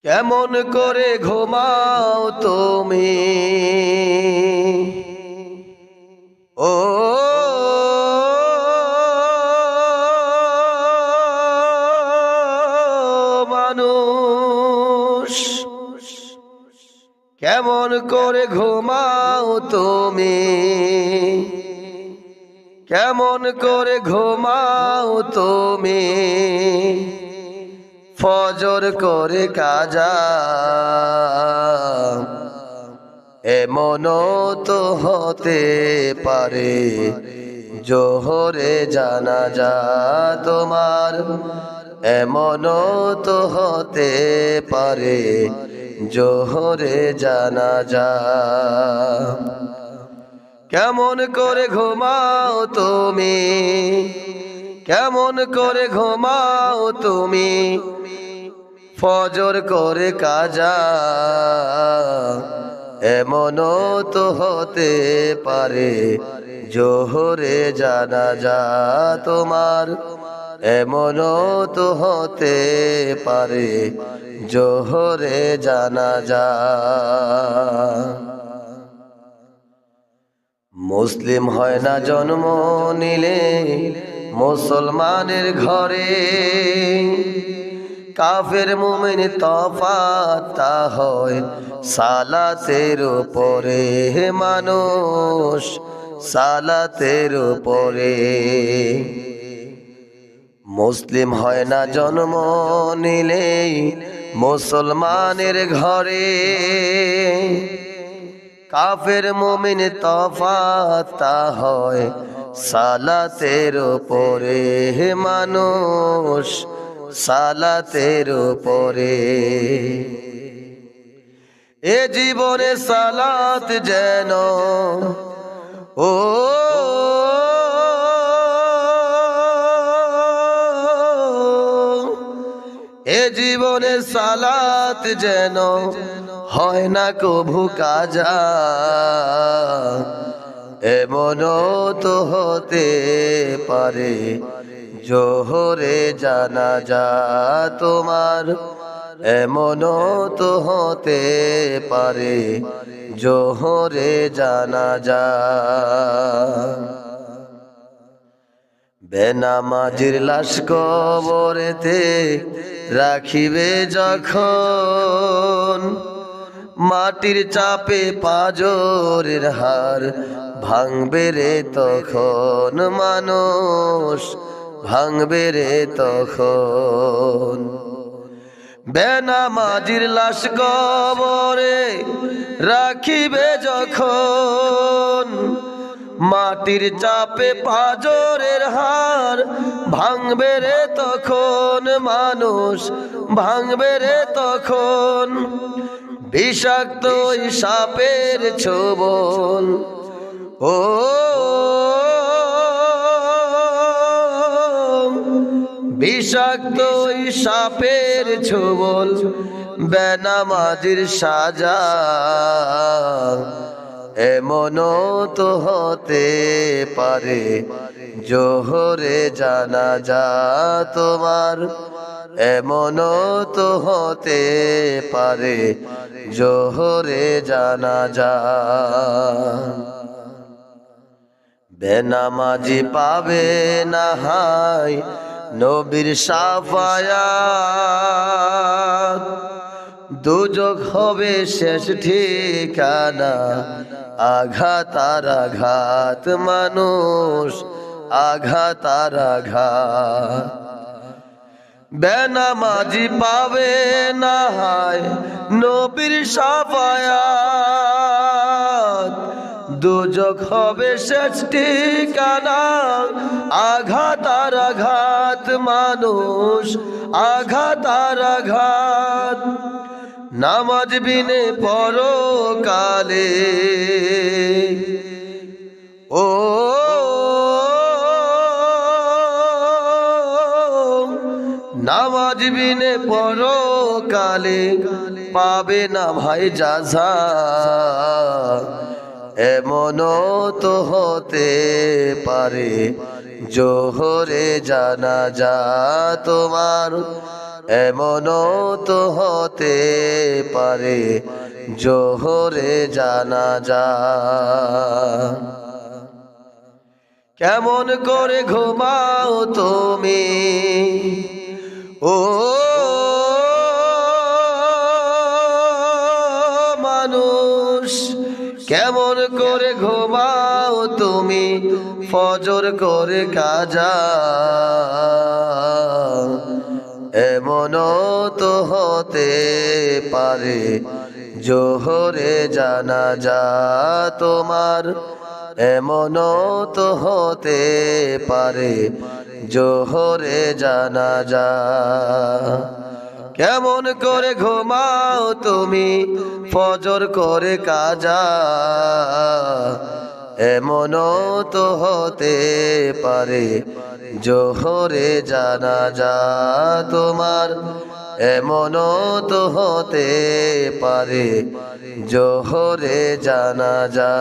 কেমন করে ঘুমাও তুমি ও মানুষ, কেমন করে ঘুমাও তুমি, কেমন করে ঘুমাও তুমি, ফজর করে কাজা এমনও তো হতে পারে জোহরে জানাজা তোমার, এমনও তো হতে পারে জোহরে জানাজা। কেমন করে ঘুমাও তুমি, কেমন করে ঘুমাও তুমি, ফজর করে কাজা এমনও তো হতে পারে জোহরে জানাজা তোমার, এমনও তো হতে পারে জোহরে জানাজা। মুসলিম হয় না জন্ম নিলে মুসলমানের ঘরে, কাফের মুমিন তফাৎ তা হয় সালাতের উপরে, মানুষ সালাতের উপরে। মুসলিম হয় না জন্ম নিলে মুসলমানের ঘরে, কাফের মুমিন তফাৎ তা হয় সালাতের উপরে, মানুষ সালাতের উপরে। এ জীবনে সালাত যেন ও এ জীবনে সালাত যেন হয় না কভু কাজা, এমনও তো হতে পারে জোহরে জানাজা তোমার, এমনও তো হতে পারে জোহরে জানাজা। বেনামাজির লাশ কবরেতে রাখিবে যখন, মাটির চাপে পাজরের হাড় ভাঙবে রে তখন, মানুষ ভাঙবে রে তখন। বেনামাজির লাশ কবরে রাখিবে যখন, মাটির চাপে পাজরের হাড় ভাঙবে রে তখন, মানুষ ভাঙবে রে তখন। বিষাক্ত সাপের ছোবল ও বিষাক্ত সাপের ছোবল বেনামাজির সাজা, এমনও তো হতে পারে জোহরে জানাজা তোমার, এমনও তো হতে পারে জোহরে জানাজা। বেনামাজি পাবে না হায় নবীর শাফায়াত, দুজক হবে শেষ ঠিকানা, আঘাত আর আঘাত, মানুষ আঘাত আর আঘাত। বেনামাজি পাবে না হায় নবীর শাফায়াত, দুজক হবে শেষ ঠিকানা, আঘাত আর আঘাত, মানুষ আঘাত আর আঘাত। নামাজ বিনে পরকালে ও নামাজ বিনে পরকালে পাবে না ভাই জাযা, এমনও তো হতে পারে জোহরে জানাজা তোমার, এমনও তো হতে পারে জোহরে জানাজা। কেমন করে ঘুমাও তুমি ও মানুষ, কেমন করে ঘুমাও তুমি ফজর করে কাজা। এমনও তো হতে পারে জোহরে জানাজা তোমার, এমনও তো হতে পারে জোহরে জানাজা। কেমন করে ঘুমাও তুমি ফজর করে কাজা, এমনও তো হতে পারে জোহরে জানাজা তোমার, এমনও তো হতে পারে জোহরে জানাজা।